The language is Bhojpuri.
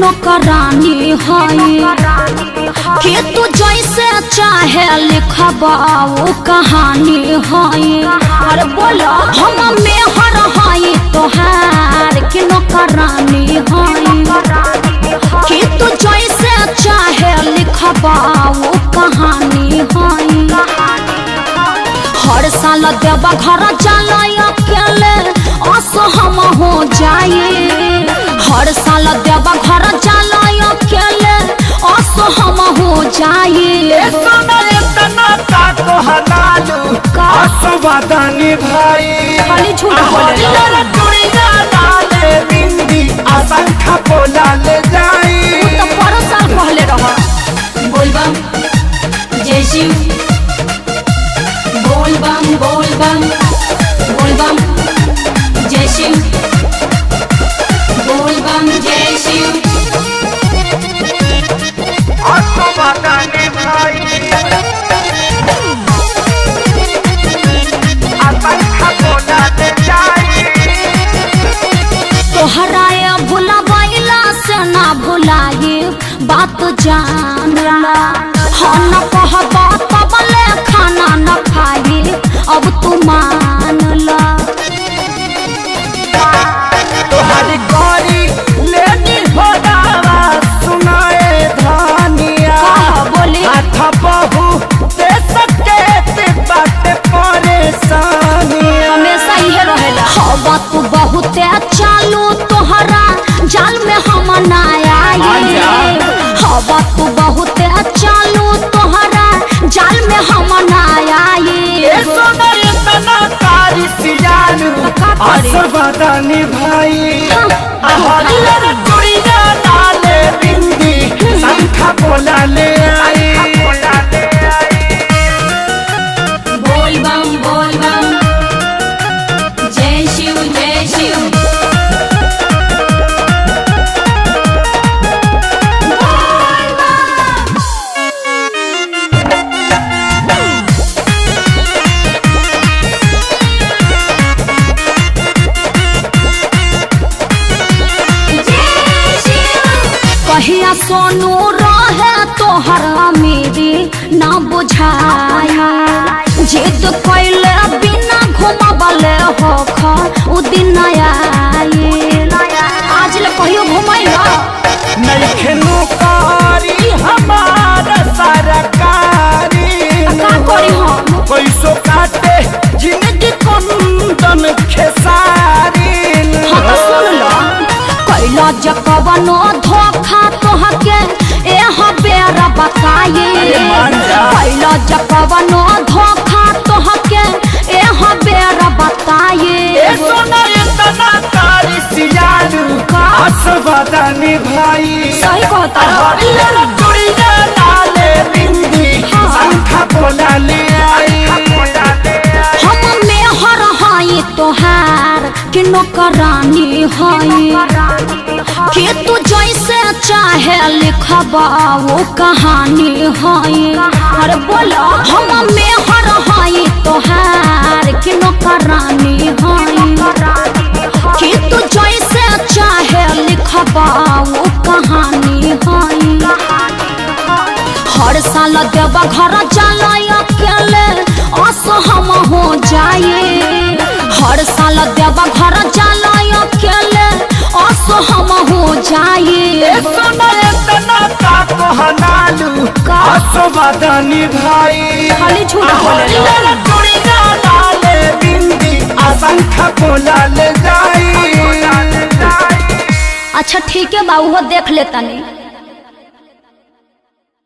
नौकरानी है कि तू जैसे चाहे लिखबा वो कहानी है। अरे बोला हम मेहर है तोहार कि नौकरानी है कि तू जैसे चाहे लिखबा वो कहानी है। हर साल देवा घर जाला अकेले असहम हो जाए। हर साल देवा घर जाला अकेले असहम हो जाए। भाई खाली झूठ बोले असंख्य बोला ले जाई तो पर साल पहले रहा। बोलबम जय शिव बोलबम बोलबम बोलबम जय शिव बोलबम जय शिव। तोहराए भुलावैला से ना भुलाए बात जानला। हाँ न कहबा तबले खाना न खाए अब तू मानला। तोहरी गौरी लेनी हो दावा सुनाए धानिया बोले हाथ बहू दे सके ते बात परेशानिया हमेशा ये रहेला। हवा तू बहुत चालू तोहरा जाल में हम ना आए। हवा तू बहुत चालू तोहरा जाल में हम ना आए। असरबादानी भाई चुड़िया लाले बिंदी संखा बोला ले आई। बोलबम बोलबम जय शिव जय शिव। कहिया सोनू रहे तोहर मेरी ना बुझाया। जिद कैले बिना घुमबले हो उ दिन आए। आज ले कहियो घुमैला नइखनो कारी हमारा सरकारी का करी हम पैसो काटे जिंदगी कुंदन खेसारी। हाँ तो सुन लो कैला जकवनो धोखा तोहके एह बेरा बताए। कैला जकवनो धोखा तोहके एह बेरा बताए। असरबादानी भाई सही कहता चुड़िया लाले बिंदी संखा बोला ले आई। हम मेहर है तोहार कि नौकरानी है कि तू जैसे चाहे लिखबा वो कहानी है। अरे बोला हम मेहर है तोहार कि नौकरानी है कि तू जैसे चाहे लिखबा वो कहानी है। हर साल देवा घर जाला अकेले असहम हो जाए। हर साल देवा घर जाला अकेले असहम हो जाए। असरबादानी भाई खाली झूठ बोले चुड़िया लाले बिंदी असंख्य बोला ले जाई। अच्छा ठीक है बाबू देख लेता नहीं।